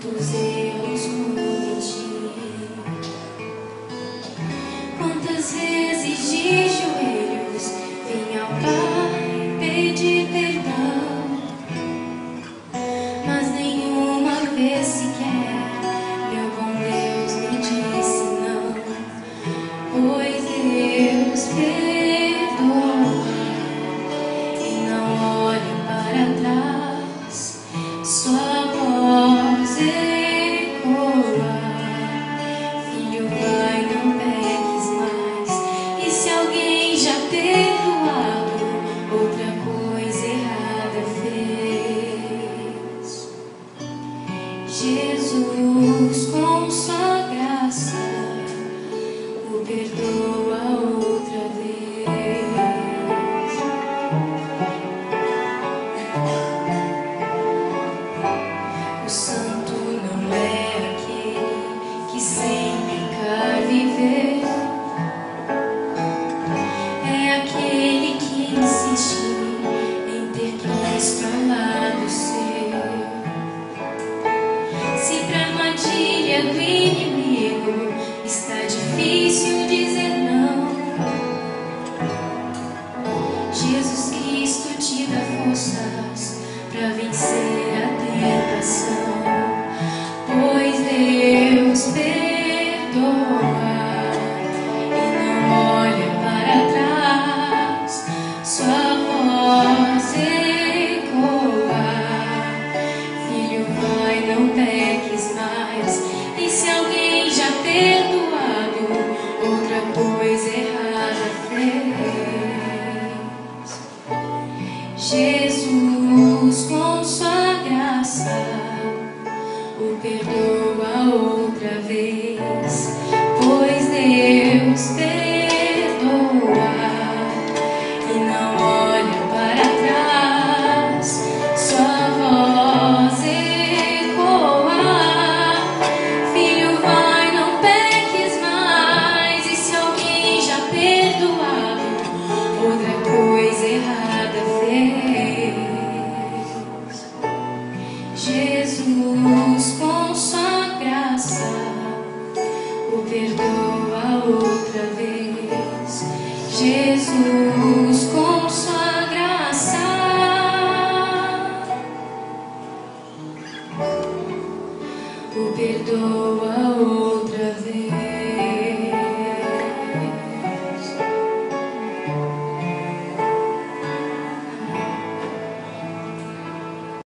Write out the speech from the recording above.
quantos erros cometi, quantas vezes de joelhos vim ao Pai pedir perdão, mas nenhuma vez sequer meu bom Deus me disse não, pois Deus perdoa e não olha para trás, sua voz ecoa: filho, vai, não peques mais. E se alguém já perdoado, outra coisa errada fez. Jesus, com sua graça, o perdoa outra vez. O santo não é aquele que sem pecar viver, é aquele que insistiu em ter Cristo ao lado seu. Se pra armadilha do inimigo está difícil dizer não, Jesus Cristo te dá forças para vencer a tentação, pois Deus perdoa e não olha para trás, sua voz ecoa: filho, vai, não peques mais. E se alguém já perdoado, outra coisa errada fez. Jesus, com sua graça, o perdoa outra vez, pois Deus perdoa e não olha para trás, sua voz ecoa: filho, vai, não peques mais. E se alguém já perdoado, outra coisa errada fez. Jesus, com sua graça, o perdoa outra vez. Jesus, com sua graça, o perdoa outra vez.